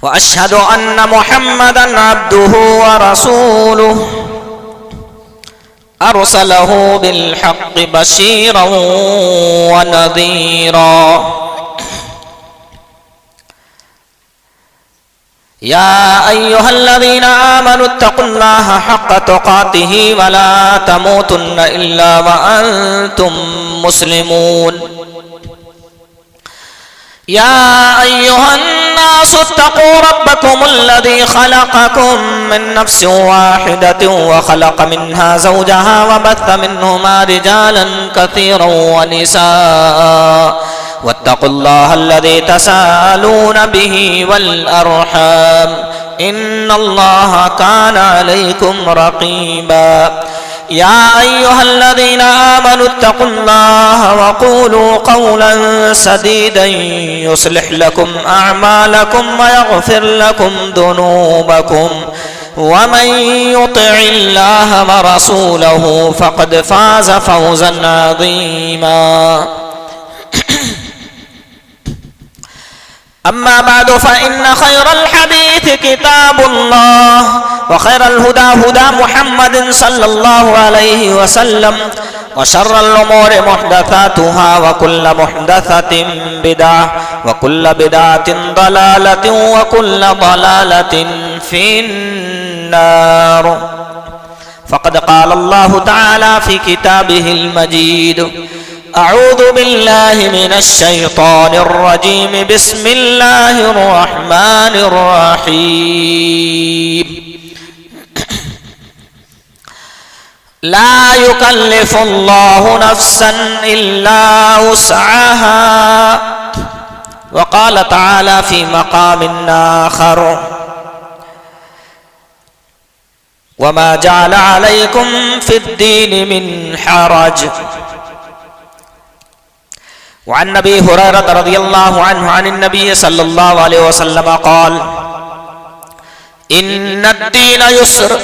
وأشهد أن محمدا عبده ورسوله أرسله بالحق بشيرا ونذيرا يا أيها الذين آمنوا اتقوا الله حق تقاته ولا تموتن إلا وأنتم مسلمون يا أيها الناس اتقوا ربكم الذي خلقكم من نفس واحدة وخلق منها زوجها وبث منهما رجالا كثيرا ونساء واتقوا الله الذي تساءلون به والأرحام إن الله كان عليكم رقيبا يا أيها الذين آمنوا اتقوا الله وقولوا قولا سديدا يصلح لكم أعمالكم ويغفر لكم ذنوبكم ومن يطع الله ورسوله فقد فاز فوزا عظيما أما بعد فإن خير الحديث كتاب الله وخير الهدى هدى محمد صلى الله عليه وسلم وشر الأمور محدثاتها وكل محدثة بدعة وكل بدعة ضلالة وكل ضلالة في النار فقد قال الله تعالى في كتابه المجيد أعوذ بالله من الشيطان الرجيم بسم الله الرحمن الرحيم لا يكلف الله نفسا إلا وسعها وقال تعالى في مقام آخر وما جعل عليكم في الدين من حرج وعن نبي هريرة رضي الله عنه عن النبي صلى الله عليه وسلم قال إن الدين يسر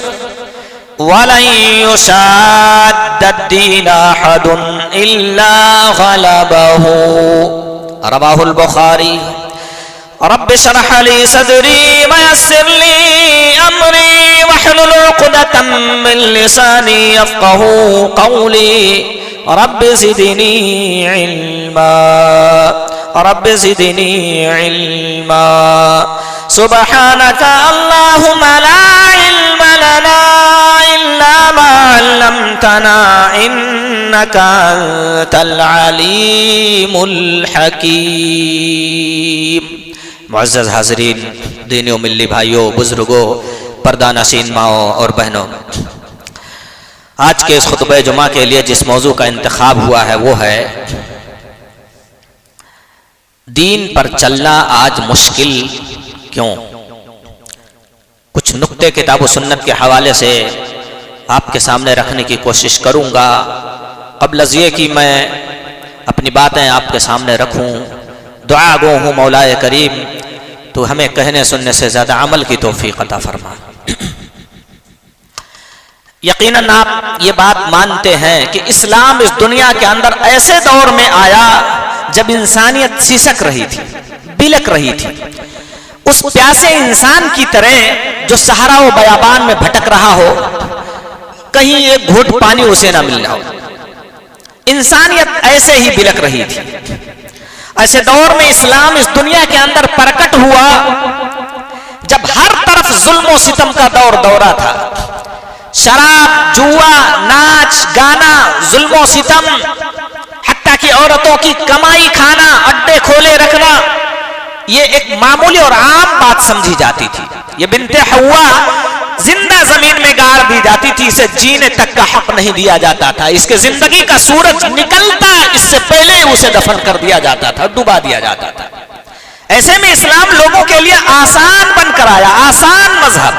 ولن يشاد الدين أحد إلا غلبه رواه البخاري رب اشرح لي صدري ويسر لي أمري واحلل عقدة من لساني يفقه قولي رب زدني علما رب زدني علما سبحانك اللهم لا علم لنا إلا ما علمتنا إنك أنت العليم الحكيم معزز حاضرین، دینی و ملی بھائیوں، بزرگوں، پردہ نشین ماؤں اور بہنوں، آج کے اس خطبہ جمعہ کے لیے جس موضوع کا انتخاب ہوا ہے وہ ہے دین پر چلنا آج مشکل کیوں؟ کچھ نکتے کتاب و سنت کے حوالے سے آپ کے سامنے رکھنے کی کوشش کروں گا۔ قبل از یہ کہ میں اپنی باتیں آپ کے سامنے رکھوں، دعا گو ہوں مولا کریم تو ہمیں کہنے سننے سے زیادہ عمل کی توفیق عطا فرما۔ یقیناً آپ یہ بات مانتے ہیں کہ اسلام اس دنیا کے اندر ایسے دور میں آیا جب انسانیت سسک رہی تھی، بلک رہی تھی، اس پیاسے انسان کی طرح جو صحرا و بیابان میں بھٹک رہا ہو، کہیں ایک گھونٹ پانی اسے نہ مل رہا ہو۔ انسانیت ایسے ہی بلک رہی تھی۔ ایسے دور میں اسلام اس دنیا کے اندر پرکٹ ہوا جب ہر طرف ظلم و ستم کا دورہ تھا، شراب، جوا، ناچ گانا، ظلم و ستم، حتیٰ کہ عورتوں کی کمائی کھانا، اڈے کھولے رکھنا، یہ ایک معمولی اور عام بات سمجھی جاتی تھی۔ یہ بنت حوا زندہ زمین میں گاڑ دی جاتی تھی، اسے جینے تک کا حق نہیں دیا جاتا تھا، اس کے زندگی کا سورج نکلتا اس سے پہلے اسے دفن کر دیا جاتا تھا، ڈبا دیا جاتا تھا۔ ایسے میں اسلام لوگوں کے لیے آسان بن کر آیا، آسان مذہب،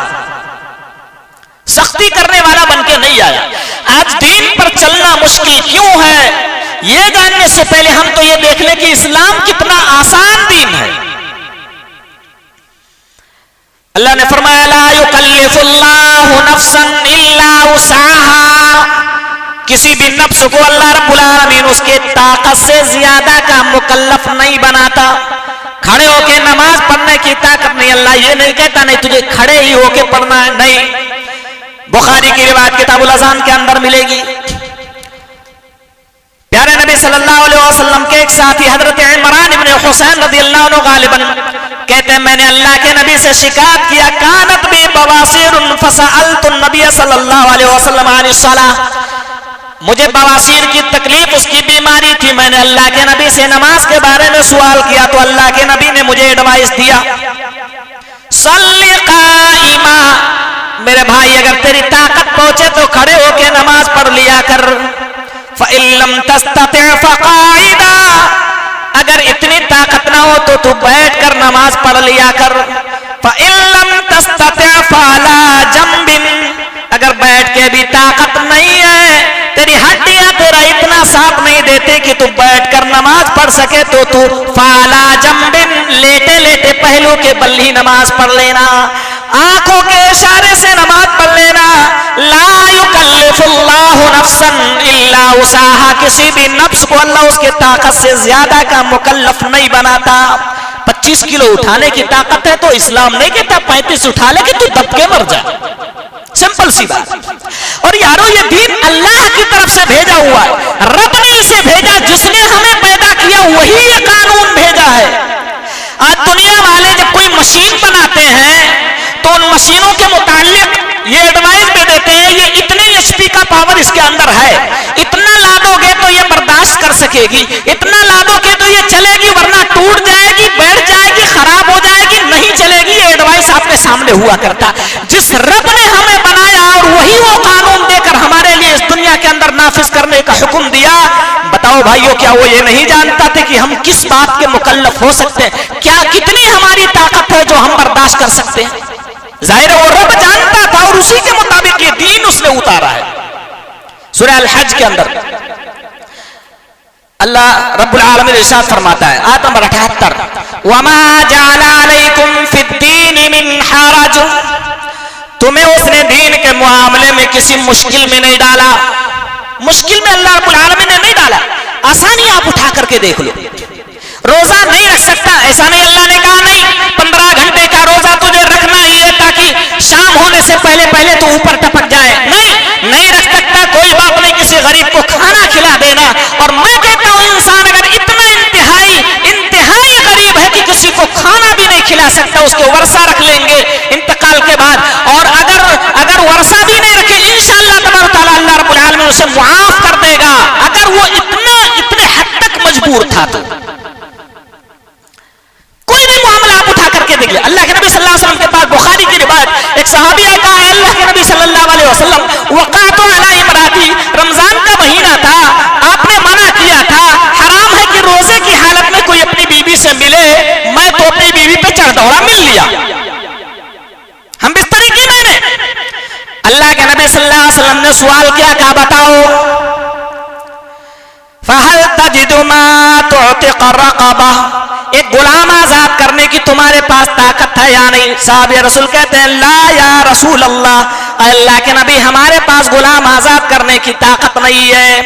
سختی کرنے والا بن کے نہیں آیا۔ آج دین پر چلنا مشکل کیوں ہے، یہ جاننے سے پہلے ہم تو یہ دیکھ لیں کہ اسلام کتنا آسان دین ہے۔ اللہ نے فرمایا لا یکلف اللہ نفسا الا وسعها، کسی بھی نفس کو اللہ رب العالمین اس کے طاقت سے زیادہ کا مکلف نہیں بناتا۔ کھڑے ہو کے نماز پڑھنے کی طاقت نہیں. اللہ یہ نہیں کہتا نہیں تجھے کھڑے ہی ہو کے پڑھنا ہے, نہیں. بخاری کی روایت کتاب الاذان کے اندر ملے گی. پیارے نبی صلی اللہ علیہ وسلم کے ایک ساتھی حضرت عمران ابن حسین رضی اللہ عنہ غالباً کہتے ہیں میں نے اللہ کے نبی سے شکایت کیا, کانت بی بواسیر فسألت النبی صلی اللہ علیہ وسلم عن الصلاۃ, مجھے بواسیر کی تکلیف, اس کی بیماری تھی, میں نے اللہ کے نبی سے نماز کے بارے میں سوال کیا تو اللہ کے نبی نے مجھے ایڈوائس دیا, صلی قائما, میرے بھائی اگر تیری طاقت پہنچے تو کھڑے ہو کے نماز پڑھ لیا کر. فَإِن لَّمْ تَسْتَطِعْ فَقَاعِدًا, اگر اتنی طاقت نہ ہو تو تو بیٹھ کر نماز پڑھ لیا کر. فَإِن لَّمْ تَسْتَطِعْ فَعَلَىٰ جَنبٍ, اگر بیٹھ کے بھی طاقت نہیں ہے, تیری ہڈیاں تیرا اتنا ساتھ نہیں دیتے کہ تو بیٹھ کر نماز پڑھ سکے تو فَعَلَىٰ جَنبٍ, لیٹے لیٹے پہلو کے بل ہی نماز پڑھ لینا, آنکھوں کے اشارے سے نماز پڑھ لینا. لا یکلف اللہ نفسا الا وسعها, کسی بھی نفس کو اللہ اس کے طاقت سے زیادہ کا مکلف نہیں بناتا. 25 کلو اٹھانے کی طاقت ہے تو اسلام نہیں کہتا 35 اٹھا لے کہ تو دب کے مر جا, سمپل سی بات. اور یارو یہ دین اللہ کی طرف سے بھیجا ہوا ہے, رب نے اسے بھیجا, جس نے ہمیں پیدا کیا وہی یہ قانون بھیجا ہے. آج دنیا والے جب کوئی مشین بناتے ہیں تو ان مشینوں کے متعلق یہ ایڈوائز بھی دیتے ہیں یہ اتنے ایچ پی کا پاور اس کے اندر ہے, اتنا لادو گے تو یہ برداشت کر سکے گی, اتنا لادو گے تو یہ چلے گی, ورنہ ٹوٹ جائے گی, بیٹھ جائے گی, خراب ہو جائے گی, نہیں چلے گی. یہ ایڈوائز آپ کے سامنے ہوا کرتا. جس رب نے ہمیں بنایا اور وہی وہ قانون دے کر ہمارے لیے اس دنیا کے اندر نافذ کرنے کا حکم دیا, بتاؤ بھائیو کیا وہ یہ نہیں جانتا تھے کہ ہم کس بات کے مکلف ہو سکتے ہیں, کیا کتنی ہماری طاقت ہے جو ہم برداشت کر سکتے ہیں. ظاہر ہے وہ رب جانتا تھا اور اسی کے مطابق یہ دین اس نے اتارا ہے. سورہ الحج کے اندر اللہ رب العالمین ارشاد فرماتا ہے, آیت نمبر 78, وَمَا جَعَلَ عَلَيْكُمْ فِي الدِّينِ مِنْ حَرَجٍ, تمہیں اس نے دین کے معاملے میں کسی مشکل میں نہیں ڈالا. مشکل میں اللہ رب العالمین نے نہیں ڈالا, آسانی آپ اٹھا کر کے دیکھ لو. روزہ نہیں رکھ سکتا, ایسا نہیں, اللہ نے کہا نہیں 15 گھنٹے کا روزہ تجھے رکھنا ہی ہے تاکہ شام ہونے سے پہلے پہلے تو اوپر ٹپک جائے, نہیں رکھ سکتا. کوئی بات نہیں, کسی غریب کو کھانا کھلا دینا. اور میں کہتا ہوں انسان اگر اتنا انتہائی غریب ہے کہ کسی کو کھانا بھی نہیں کھلا سکتا, اس کو ورثہ رکھ لیں گے انتقال کے بعد, اور اگر ورثہ بھی نہیں رکھے انشاءاللہ تبارک تعالی اللہ رب العالمین اسے معاف کر دے گا, اگر وہ اتنے حد تک مجبور تھا تو. کوئی بھی معاملہ آپ اٹھا کر کے دیکھ لیں. اللہ کے نبی صلی اللہ علیہ وسلم کے پاس بخاری کی روایت ایک صحابی آتا ہے, اللہ کے نبی صلی اللہ علیہ وسلم وقعت علی امراتی, رمضان کا مہینہ تھا, آپ نے منع کیا تھا, حرام ہے کہ روزے کی حالت میں کوئی اپنی بیوی سے ملے, میں تو اپنی بیوی پہ چڑھ دوڑا مل لیا, ہم بستری کی میں نے. اللہ کے نبی صلی اللہ علیہ وسلم نے سوال کیا, کہا بتاؤ فَهَلْ تَجِدُ مَا تُعْتِقَ الرَّقَبَةَ, ایک غلام آزاد کرنے کی تمہارے پاس طاقت ہے یا نہیں. صاحب رسول کہتے ہیں لا یا رسول اللہ, اللہ کے نبی ہمارے پاس غلام آزاد کرنے کی طاقت نہیں ہے.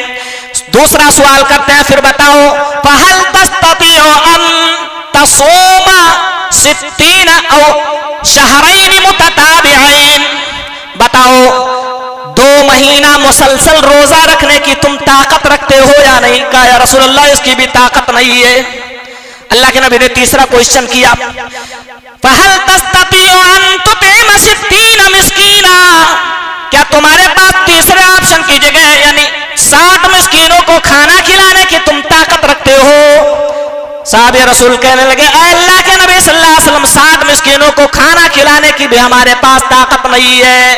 دوسرا سوال کرتے ہیں, پھر بتاؤ فَهَلْ تَسْتَطِيعُ أَن تَصُومَ 60 أو شهرين متتابعين, بتاؤ 2 مہینہ مسلسل روزہ رکھنے کی تم طاقت رکھتے ہو یا نہیں. کہا یا رسول اللہ اس کی بھی طاقت نہیں ہے. اللہ کے نبی نے تیسرا کوشچن کیا, فَهَلْ تَسْتَطِيعُ أَن تُطْعِمَ 60 مِسْكِينًا, کیا تمہارے پاس تیسرے آپشن کی جگہ ہے, یعنی 60 مسکینوں کو کھانا کھلانے کی تم طاقت رکھتے ہو. صاحب رسول کہنے لگے اے اللہ کے نبی صلی اللہ علیہ وسلم 60 مسکینوں کو کھانا کھلانے کی بھی ہمارے پاس طاقت نہیں ہے.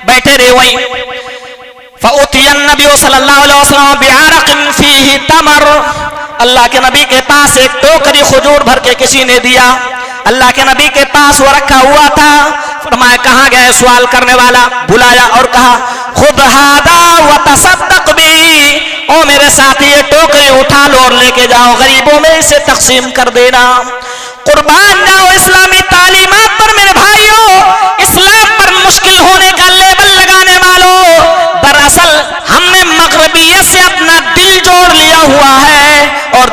بیٹھے رہے وہیں. فَأُتِيَ النَّبِيُّ صلی اللہ علیہ وسلم بِعَرَقٍ فِيهِ تَمَرٌ, اللہ کے نبی کے پاس ایک ٹوکری کھجور بھر کے کسی نے دیا. اللہ کے نبی کے پاس وہ رکھا ہوا تھا. فرمایا کہاں گئے سوال کرنے والا, بلایا اور کہا خُذْ هَذَا وَتَصَدَّقْ بِهِ, او میرے ساتھی یہ ٹوکری اٹھا لو اور لے کے جاؤ, غریبوں میں اسے تقسیم کر دینا. قربان جاؤ اسلامی تعلیمات پر میرے بھائیوں, اسلام پر مشکل ہونے کا لیبل لگانے والوں, دراصل ہم نے مغربیت سے اپنا دل جوڑ لیا ہوا ہے اور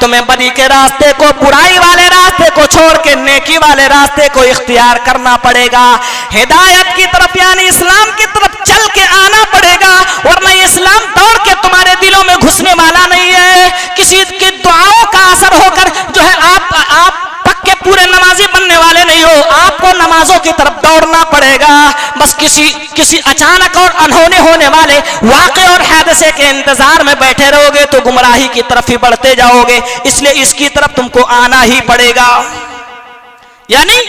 تمہیں بدی کے راستے کو, برائی والے راستے کو چھوڑ کے نیکی والے راستے کو اختیار کرنا پڑے گا. ہدایت کی طرف یعنی اسلام کی طرف چل کے آنا پڑے گا, ورنہ یہ اسلام دوڑ کے تمہارے دلوں میں گھسنے والا نہیں ہے. کسی کی دعاؤں کا اثر ہو کر جو ہے آپ پکے پورے نمازی بننے والے نہیں ہو. آپ کو نمازوں کی طرف دوڑنا پڑے گا. بس کسی اچانک اور انہونے ہونے والے واقع اور حادثے کے انتظار میں بیٹھے رہو گے تو گمراہی کی طرف ہی بڑھتے جاؤ گے. اس لیے اس کی طرف تم کو آنا ہی پڑے گا. یعنی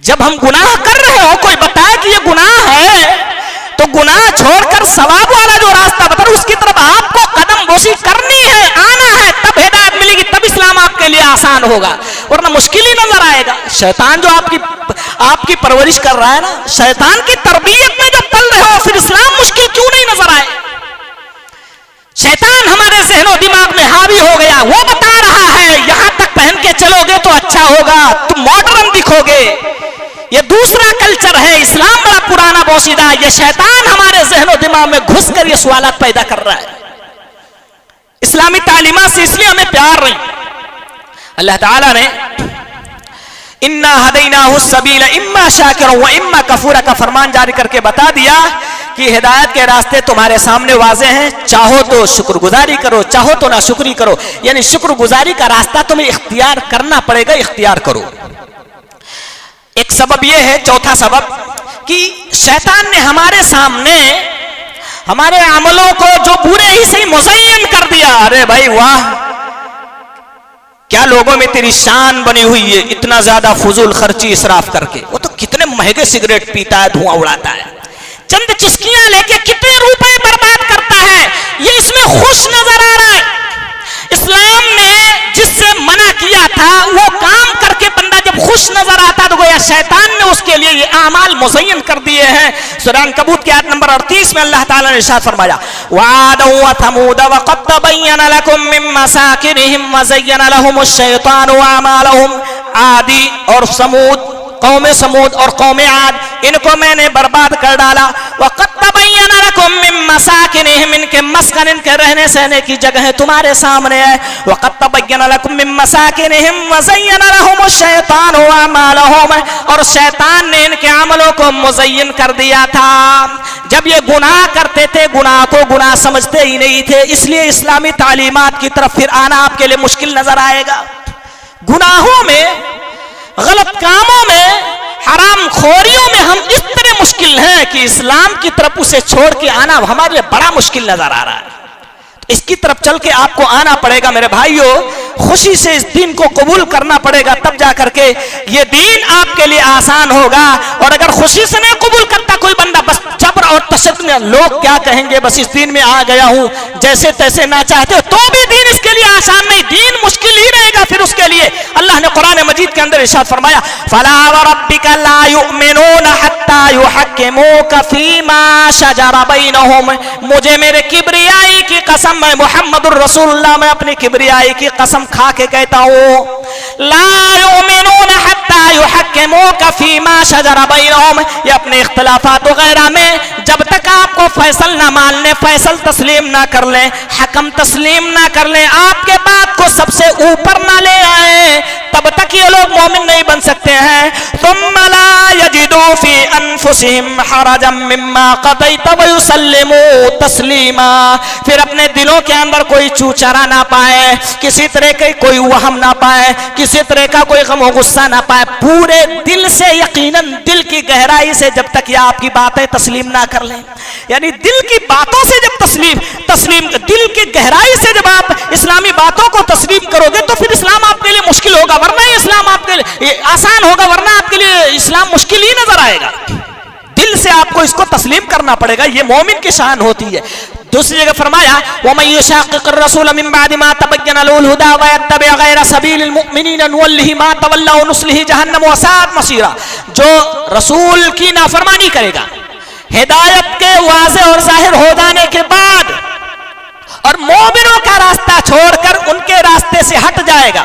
جب ہم گناہ کر رہے ہو, کوئی بتائے کہ یہ گناہ ہے, تو گناہ چھوڑ کر ثواب والا جو راستہ بتا اس کی طرف آپ کو قدم بوسی کرنی ہے, آنا ہے. تب ہدایت ملے گی, تب اسلام آپ کے لیے آسان ہوگا, ورنہ مشکل ہی نظر آئے گا. شیطان جو آپ کی پرورش کر رہا ہے نا, شیطان کی تربیت میں جب پل رہے ہو, پھر اسلام مشکل کیوں نہیں نظر آئے؟ شیطان ہمارے ذہن و دماغ میں حاوی ہو گیا, وہ بتا رہا ہے یہاں تک پہن کے چلو گے تو اچھا ہوگا, تم ماڈرن دکھو گے. یہ دوسرا کلچر ہے, اسلام بڑا پرانا بوسیدہ ہے. یہ شیطان ہمارے ذہن و دماغ میں گھس کر یہ سوالات پیدا کر رہا ہے. اسلامی تعلیمات سے اس لیے ہمیں پیار نہیں. اللہ تعالیٰ نے اِنَّا هَدَيْنَاهُ السَّبِيلَ اِمَّا شَاكِرًا وَإِمَّا كَفُورًا کا فرمان جاری کر کے بتا دیا کہ ہدایت کے راستے تمہارے سامنے واضح ہیں, چاہو تو شکر گزاری کرو, چاہو تو ناشکری کرو. یعنی شکر گزاری کا راستہ تمہیں اختیار کرنا پڑے گا, اختیار کرو. ایک سبب یہ ہے, چوتھا سبب, کہ شیطان نے ہمارے سامنے ہمارے عملوں کو جو برے ہی سے مزین کر دیا. ارے بھائی واہ, کیا لوگوں میں تیری شان بنی ہوئی ہے, اتنا زیادہ فضول خرچی اسراف کر کے. وہ تو کتنے مہنگے سگریٹ پیتا ہے, دھواں اڑاتا ہے, چند چسکیاں لے کے کتنے روپے برباد کرتا ہے, یہ اس میں خوش نظر آ رہا ہے. اسلام نے جس سے منع کیا تھا وہ کام کر کے بندہ جب خوش نظر آتا تو گویا شیطان نے اس کے لیے یہ اعمال مزین کر دیے ہیں. سورہ عنکبوت کی آیت نمبر 38 میں اللہ تعالیٰ نے ارشاد فرمایا وَعَادًا وَثَمُودَ وَقَدْ تَبَيَّنَ لَكُم مِّن مَّسَاكِنِهِمْ وَزَيَّنَ لَهُمُ الشَّيْطَانُ أَعْمَالَهُمْ. عادی اور سمود, قوم سمود اور قوم عاد, ان کو میں نے برباد کر ڈالا. وَقَدْ تَبَيَّنَ لَكُم مِّن مَّسَاكِنِهِمْ, ان کے مسکن, ان کے رہنے سہنے کی جگہیں تمہارے سامنے ہے. وَقَدْ تَبَيَّنَ لَكُم مِّن مَّسَاكِنِهِمْ وَزَيَّنَ لَهُمُ الشَّيْطَانُ أَعْمَالَهُمْ, اور شیطان نے ان کے عملوں کو مزین کر دیا تھا. جب یہ گناہ کرتے تھے, گناہ کو گناہ سمجھتے ہی نہیں تھے, اس لیے اسلامی تعلیمات کی طرف پھر آنا آپ کے لیے مشکل نظر آئے گا. گناہوں میں, غلط کاموں میں, حرام خوریوں میں ہم اس طرح مشکل ہیں کہ اسلام کی طرف اسے چھوڑ کے آنا ہمارے لیے بڑا مشکل نظر آ رہا ہے. اس کی طرف چل کے آپ کو آنا پڑے گا میرے بھائیوں, خوشی سے اس دین کو قبول کرنا پڑے گا, تب جا کر کے یہ دین آپ کے لیے آسان ہوگا. اور اگر خوشی سے نہیں قبول کرتا کوئی بندہ, بس جبر اور تشدد میں, لوگ کیا کہیں گے, بس اس دین میں آ گیا ہوں, جیسے تیسے نہ چاہتے ہو, تو بھی دین اس کے لیے آسان نہیں, دین مشکل ہی رہے گا پھر اس کے لیے. اللہ نے قرآن مجید کے اندر ارشاد فرمایا فَلَا وَرَبِّكَ لَا يُؤْمِنُونَ حَتَّى يُحَكِّمُوكَ فِي مَا شَجَرَ بَيْنَهُمْ. مجھے میرے کبریائی کی قسم, میں محمد الرسول اللہ, میں اپنی کبریائی کی قسم کھا کے کہتا ہوں, لا یؤمنون حتی یحکموک فیما شجر بینہم, یہ اپنے اختلافات وغیرہ میں جب تک آپ کو فیصل نہ مان لیں, فیصل تسلیم نہ کر لیں, حکم تسلیم نہ کر لیں, آپ کے بات کو سب سے اوپر نہ لے آئیں, تب تک یہ لوگ مومن نہیں بن سکتے ہیں. ثم لا یجدوا فی انفسہم حرجا مما قضیت ویسلموا تسلیما, پھر اپنے دلوں کے اندر کوئی چوچرا نہ پائے, کسی طرح کا کوئی وہم نہ پائے, کسی طرح کا کوئی غم و غصہ نہ پائے, پورے دل سے, یقیناً دل کی گہرائی سے جب تک یہ آپ کی باتیں تسلیم نہ کر لیں, یعنی دل کی باتوں سے جب تسلیم دل کی گہرائی سے جب آپ اسلامی باتوں کو تسلیم کرو گے تو پھر اسلام آپ کے لیے مشکل ہوگا, ورنہ اسلام آپ کے لیے آسان ہوگا, ورنہ آپ کے لیے اسلام مشکل ہی نظر آئے گا. دل سے آپ کو اس کو تسلیم کرنا پڑے گا, یہ مومن کی شان ہوتی ہے. دوسری جگہ فرمایا وَمَن يُشَاقِقِ الرَّسُولَ مِن بَعْدِ مَا تَبَيَّنَ لَهُ الْهُدَىٰ وَيَتَّبِعْ غَيْرَ سَبِيلِ الْمُؤْمِنِينَ نُوَلِّهِ مَا تَوَلَّىٰ وَنُصْلِهِ جَهَنَّمَ وَسَاءَتْ مَصِيرًا. جو رسول کی نافرمانی کرے گا, ہدایت کے واضح اور ظاہر ہو جانے کے بعد, اور مومنوں کا راستہ چھوڑ کر ان کے راستے سے ہٹ جائے گا,